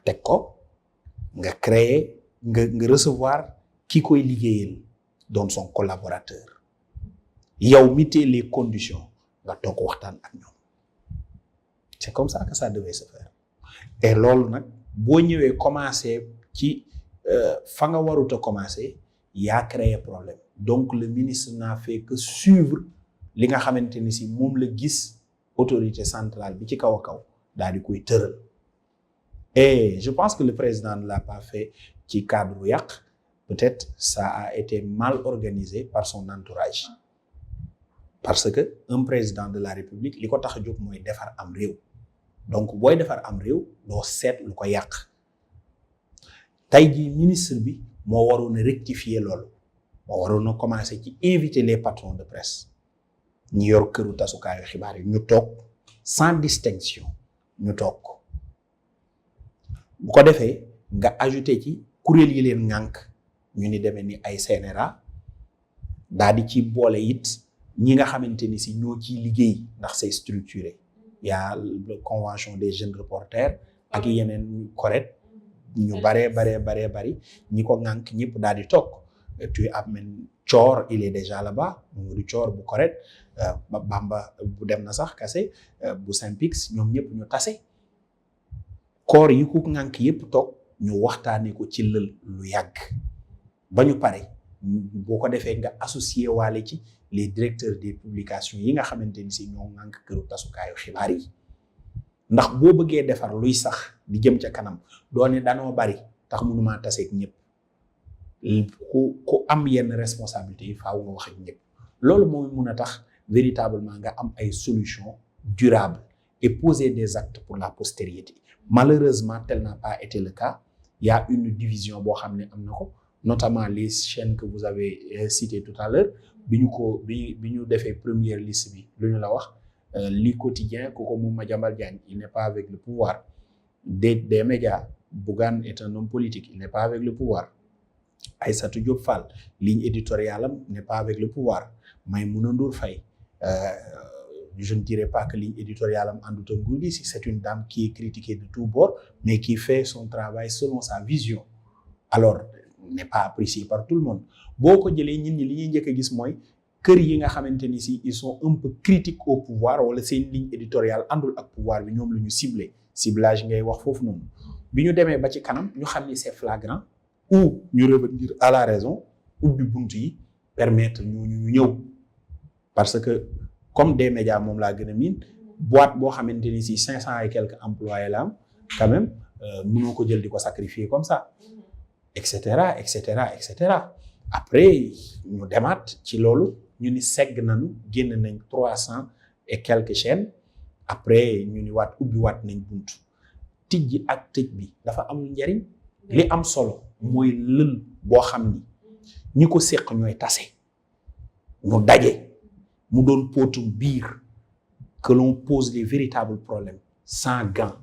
teg ko nga créer nga recevoir ki koy liggéeyal doon son collaborateur yow mi tee les conditions nga toog waxtaan ak ñoom c'est comme ça que ça devait se faire et loolu nag boo ñëwee commencer ci fa nga warut a commencer yaa créé problème donc le ministre n'a fait que suivre li nga xamante ni si moom la gis autorité centrale bi ci kaw a kaw daal di koy tëral et je pense que le président ne l'a pas fait ci cadre bu yàq peut-être ça a été mal organisé par son entourage parce que un président de la République li ko tax a jóg mooy defar am réew donc booy defar am réew doo seet lu ko yàq tey jii ministre bi moo waroon a rectifier loolu moo waroon a commencer ci inviter les patrons de presse ñi yor këru tasukaayu xibaar yi ñu toog sans distinction ñu toog bu ko defee nga ajouter ci kuréel yi leen ŋànk ñu ni demee ni ay CNRA daal di ci boole it ñi nga xamante ni si ñoo ciy liggéey ndax c'est structuré y a la convention des jeunes reporters ak yeneen correct ñu bari ñi ko ŋànk ñëpp daal di toog tu amènes Thior il est déjà là-bas Mamadou Thior bu correct Bamba bu dem na sax kase bu Synpics ñoom ñëpp ñu tase koor yi ku ŋànk yëpp toog ñu waxtaanee ko ci lël lu yàgg ba ñu pare boo ko defee nga associé waale ci les directeurs des publications yi nga xamante ni si ñoo ŋànk këru tasukaayu xibaar yi ndax boo bëggee defar luy sax di jëm ca kanam doone danoo bari tax mënumaa taseeg ñëpp ku am yenn responsabilité yi faaw nga wax ak ñëpp loolu mooy mun a tax véritablement nga am ay solutions durables et poser des actes pour la postérité malheureusement tel n'a pas été le cas il y a une division boo xam ne am na ko notamment les chaînes que vous avez citées tout à l'heure bi ñu defee première liste bi lu ñu la wax li quotidien kooku moom Madiambal Diagne il n'est pas avec le pouvoir des médias Bougane est un homme politique il n'est pas avec le pouvoir Aïssatou Diop Fall ligne éditoriale am n'est pas avec le pouvoir Maïmouna Ndour Faye je ne dirais pas que ligne éditoriale am àndut ak nguur gi si c'est une dame qui est critiquée de tous bords mais qui fait son travail selon sa vision alors n'est pas apprécié par tout le monde boo ko jëlee ñit ñi li ñuy njëkk a gis mooy kër yi nga xamante ni si ils sont un peu critiques au pouvoir wala seen ligne éditoriale àndul ak pouvoir bi ñoom la ñu ciblage ngay wax foofu noonu bi ñu demee ba ci kanam ñu xam ni c'est flagrant ou ñu revenir à la raison ubbi bunt yi permettre ñu ñëw parce que comme des médias moom laa gën a miin boîte boo xamante ni si 500 et quelques employés la am quand même mënoo ko jël di ko sacrifier comme ça et cetera et cetera et cetera après ñu demaat ci loolu ñu ni segg nañu génn nañ 300 et quelques chaînes après ñu ni waat ubbi waat nañ buntu tijji ak tëj bi dafa amul njariñ li am solo mooy lël boo xam ni ñi ko séq ñooy tase ñu daje mu doon póotum biir que l'on pose les véritables problèmes sans gants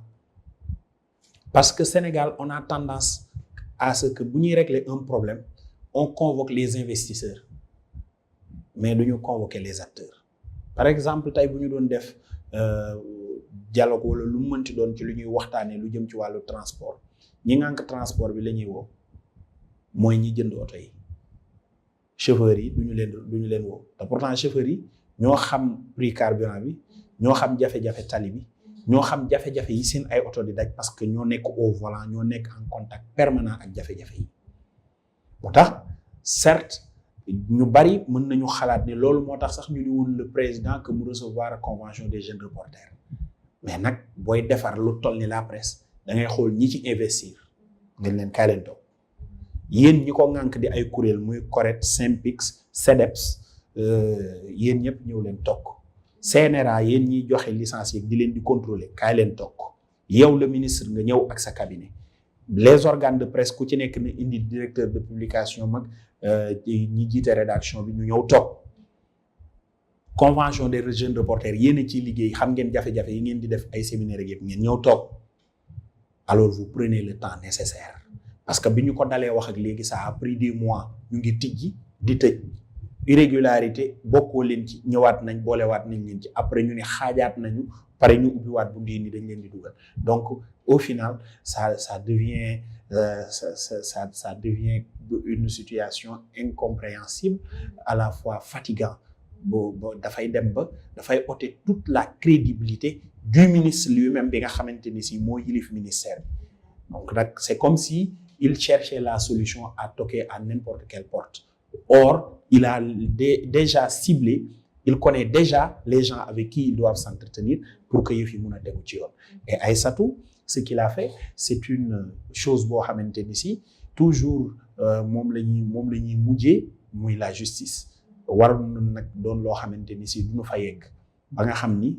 parce que Sénégal on a tendance à ce que bu ñuy régler un problème on convoque les investisseurs mais duñu convoquer les acteurs par exemple tey bu ñu doon def dialogue wala lu mu mënti doon ci lu ñuy waxtaanee lu jëm ci wàllu transport ñi ngànk transport bi la ñuy woo mooy ñi jënd oto yi chauffeurs yi duñu leen woo te pourtant chauffeurs yi ñoo xam prix carburant bi ñoo xam jafe-jafe tali bi ñoo xam jafe-jafe yi seen ay oto di daj parce que ñoo nekk au volant ñoo nekk en contact permanent ak jafe-jafe yi moo tax certes ñu bari mën nañu xalaat ni loolu moo tax sax ñu ni woon le président que mu recevoir convention des jeunes reporters mais nag booy defar lu toll ni la presse da ngay xool ñi ci investir ngeen leen kaay leen toog yéen ñi ko ŋànk di ay kuréel muy correct Synpics CDEPS yéen ñëpp ñëw leen toog CNRA yéen ñiy joxe licence yi di leen di contrôler kaay leen toog yow le ministre nga ñëw ak sa cabinet les organes de presse ku ci nekk na indi directeur de publication mag ñi jiite rédaction bi ñu ñëw toog convention des jeunes reporters yéen a ciy liggéey xam ngeen jafe-jafe yi ngeen di def ay séminaire yëpp ngeen ñëw toog alors vous prenez le temps nécessaire parce que bi ñu ko dalee wax ak léegi ça a pris des mois ñu ngi tijji di tëj irrégularité bokkoo leen ci ñëwaat nañ boolewaat nañ leen ci après ñu ne xaajaat nañu pare ñu ubbiwaat bu ndii ni dañ leen di dugal donc au final ça devient ça devient une situation incompréhensible à la fois fatigant bo dafay dem ba dafay ôter toute la crédibilité du ministre lui-même bi nga xamante ni si moo yilif ministère bi donc nag c'est comme si il cherchait la solution à toquer à n'importe quelle porte. Or, il a déjà ciblé, il connaît déjà les gens avec qui ils doivent s'entretenir pour que yëf yi mun a tegu ci yoon. Et Aïssatou, ce qu'il a fait, c'est une chose boo xamante ni si toujours moom la ñuy mujjee muy la justice. waroon nag doon loo xamante ni si duñu fa yegg ba nga xam ni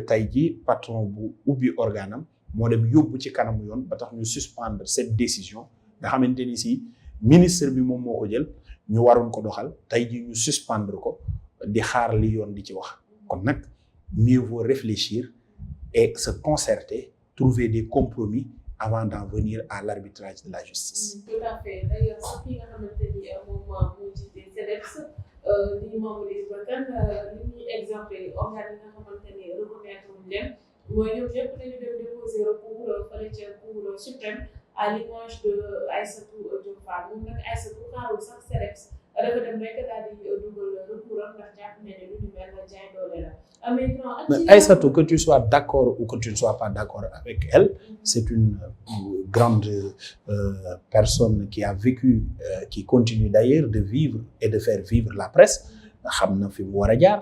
tey ji patron bu ubbi organam moo dem yóbbu ci kanamu yoon ba tax ñu suspendre cette décision nga xamante ni si ministre bi moom moo ko jël ñu waroon ko doxal tey ji ñu suspendre ko di xaar li yoon di ci wax kon nag mieux vaut réfléchir et se concerter trouver des compromis avant d'en venir à l'arbitrage de la justice. Tout à fait. D'ailleurs sax ki nga xamante ni moom moo jiite CDEPS li Mamadou Ibra Kane li ñuy exempté organe yi nga xamante ni reconnaître wuñ leen mooy ñoom ñëpp dañu dem déposer recours fële ca Cour suprême à l'image de Aïssatou Diop Fall moom nag Aïssatou xaarul sax CDEPS dafa dem rek daal di dugal recours am ndax jàpp ne lu ñu mel jaay doole la. Mais Aïssatou, que tu sois d'accord ou que tu ne sois pas d'accord avec elle, c'est une grande personne qui a vécu, qui continue d'ailleurs de vivre et de faire vivre la presse. xam na fi mu war a jaar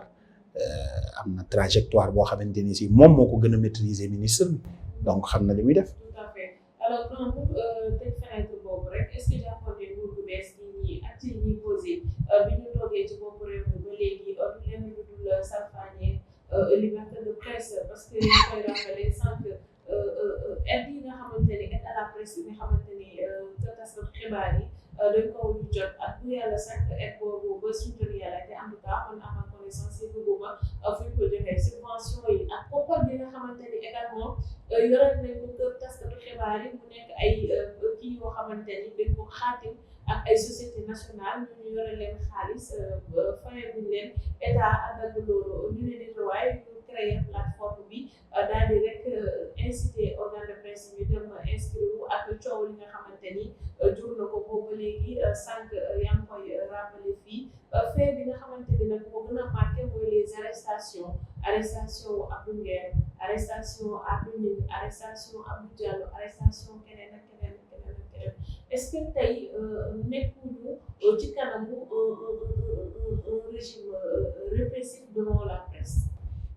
am na trajectoire boo xamante ni si moom moo ko gën a maîtriser ministre bi donc xam na li muy def. Tout à fait. Alors donc tëj fenêtre boobu rek est-ce que jàppoon ne nguur gu bees ñi acte yi ñuy posé bi ñu toogee ci bopp réew mi ba léegi du leen lu dul salfaañe liberté de presse parce que ñu koy rappeler sans que aide yi nga xamante ni aide à la presse yi nga xamante ni taskatu xibaar yi dañ ko ñu jot ak bu yàlla sax aide boobu ba suñu yàlla te en tout cas on a ma connaissance yi bëgguma fu ñu ko joxee subvention yi ak koppar bi nga xamante ni également yoral nañ ko kër taskatu xibaar yi mu nekk ay kii yoo xamante ni dañ ko xaatim ak ay société nationale ñu yore leen xaalis fayeguñ leen état àndal loolu ñu ne nit waaye ñu créer plateforme bi daal di rek inciter organe de presse ñu dem inscrire ak coow li nga xamante ni jur na ko boobu léegi sànq yaa ngi koy rappelé fii fait bi nga xamante ni nag moo gën a marqué mooy les arrestations Abdou Nguer arrestation Abdou Ngingue arrestation Abdou Diallo arrestation keneen ak keneen ak keneen ak keneen est-ce que tey nekkuñu ci kanamu un régime répressif devant la presse?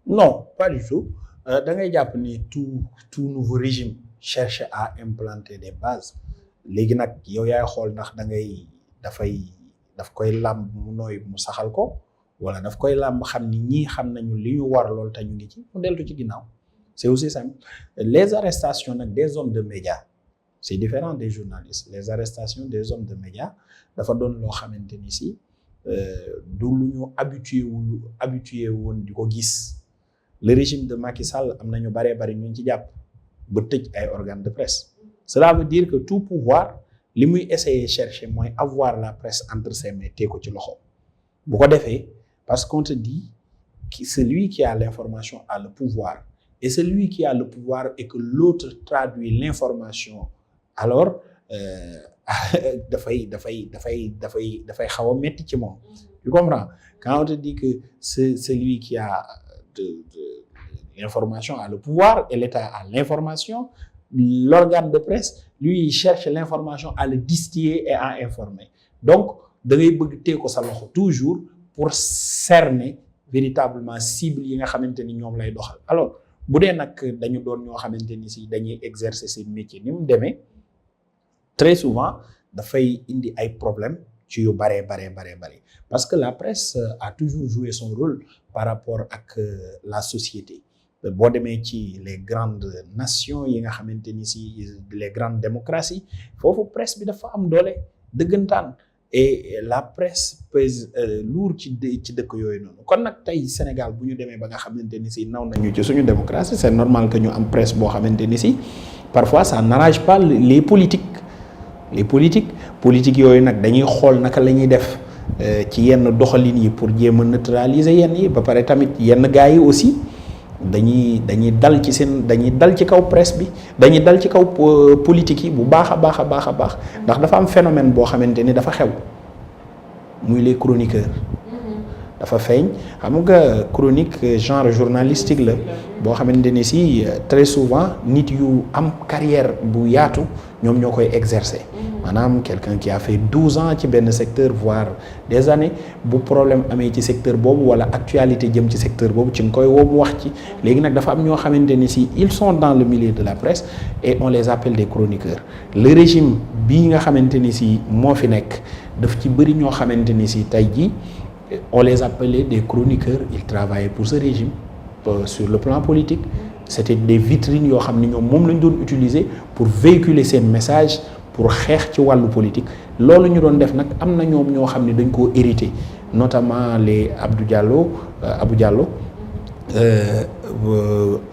Non, pas du tout. Da ngay jàpp ni tout nouveau régime cherche à implanter des bases léegi nag yow yaay xool ndax daf koy làmb mu nooy mu saxal ko wala daf koy làmb xam ni ñii xam nañu li ñu war lool te ñu ngi ci mu deltu ci ginnaaw c'est aussi simple. Les arrestations nag des hommes de médias c'est différent des journalistes. Les arrestations des hommes de médias dafa doon loo xamante ni si du lu ñu habitué woon di ko gis. Le régime de Macky Sall am nañu bari ñu ci jàpp ba tëj ay organes de presse. Cela veut dire que tout pouvoir li muy essayer chercher mooy avoir la presse entre ses mains tee ko ci loxo bu ko defee parce qu'on te dit que celui qui a l'information a le pouvoir et celui qui a le pouvoir et que l'autre traduit l'information alors dafay xaw a metti ci moom. Tu comprends? Quand on te dit que c'est celui qui a de l'information a le pouvoir et l'État a l'information, l'organe de presse lui il cherche l'information à le distiller et à informer. Donc da ngay bëgg tee ko sa loxo toujours pour cerner véritablement cible yi nga xamante ni ñoom lay doxal. Alors bu dee nag dañu doon ñoo xamante ni si dañuy exercer seen métier ni mu demee très souvent dafay indi ay problèmes ci yu bare parce que la presse a toujours joué son rôle par rapport ak la société. Boo demee ci les grandes nations yi nga xamante ni si les grandes démocraties foofu presse bi dafa am doole dëggantaan et la presse pèse lourd ci dëkk yooyu noonu kon nag tey Sénégal bu ñu demee ba nga xamante ni si naw nañu ci suñu démocratie c'est normal que ñu am presse boo xamante ni si parfois ça n'arrange pas les politiques yooyu nag dañuy xool naka la ñuy def ci yenn doxalin yi pour jéem a neutraliser yenn yi ba pare tamit yenn gars yi aussi dañuy dal ci kaw presse bi dañuy dal ci kaw politique yi bu baax a baax ndax dafa am phénomène boo xamante ni dafa xew muy les chroniqueurs dafa feeñ xam nga chronique genre journalistique la boo xamante ni si très souvent nit yu am carrière bu yaatu ñoom ñoo koy exercer maanaam quelqu'un qui a fait 12 ans ci benn secteur voire des années bu problème amee ci secteur boobu wala actualité jëm ci secteur boobu ci nga koy woo mu wax ci léegi nag dafa am ñoo xamante ni si ils sont dans le milieu de la presse et on les appelle des chroniqueurs le régime bii nga xamante ni si moo fi nekk daf ci bëri ñoo xamante ni si tey jii on les appelait des chroniqueurs ils travaillaient pour ce régime sur le plan politique c'était des vitrines yoo xam ne ñoom moom lañ doon utiliser pour véhiculer seen message pour xeex ci wàllu politique loolu ñu doon def nag am na ñoom ñoo xam ne dañ koo hérité notamment les Abdou Diallo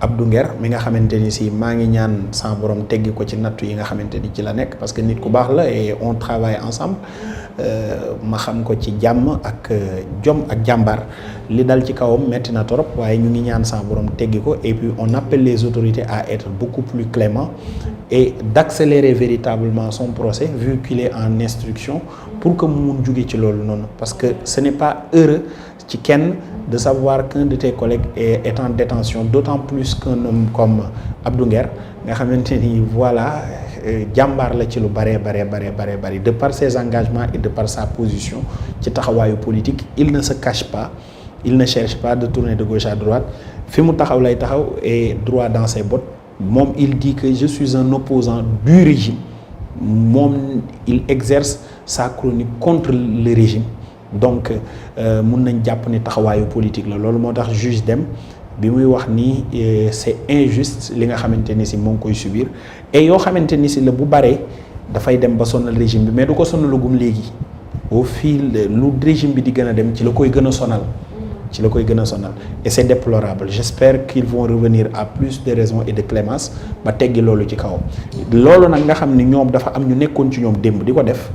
Abdou Nguer mi nga xamante ni si maa ngi ñaan sa borom teggi ko ci nattu yi nga xamante ni ci la nekk parce que nit ku baax la et on travaille ensemble ma xam ko ci jàmm ak jom ak jàmbaar li dal ci kawam metti na torop waaye ñu ngi ñaan sa borom teggi ko et puis on appelle les autorités à être beaucoup plus cléments et d'accélérer véritablement son procès vu qu'il est en instruction pour que mu mun jóge ci loolu noonu parce que ce n'est pas heureux ci kenn de savoir qu'un de tes collègues est en détention d'autant plus qu'un homme comme Abdou Nguer nga xamante ni voilà jàmbaar la ci lu bare de par ses engagements et de par sa position ci taxawaayu politique il ne se cache pas il ne cherche pas de tourner de gauche à droite fi mu taxaw lay taxaw et droit dans ses bottes moom il dit que je suis un opposant du régime moom il exerce sa chronique contre le régime donc mun nañ jàpp ni taxawaayu politique la loolu moo tax juge Dème bi muy wax ni c'est injuste li nga xamante ni si moo ngi koy subir et yoo xamante ni si la bu baree dafay dem ba sonal régime bi mais du ko sonalagum léegi au fil lu régime bi di gën a dem ci la koy gën a sonal et c'est déplorable j'espère qu'ils vont revenir à plus de raison et de clémence ba teggi loolu ci kawam loolu nag nga xam ni ñoom dafa am ñu nekkoon ci ñoom démb di ko def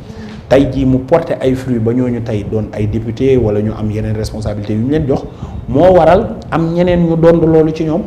tey jii mu porter ay fruits ba ñooñu tey doon ay député wala ñu am yeneen responsabilités yu ñu leen jox moo waral am ñeneen ñu doon loolu ci ñoom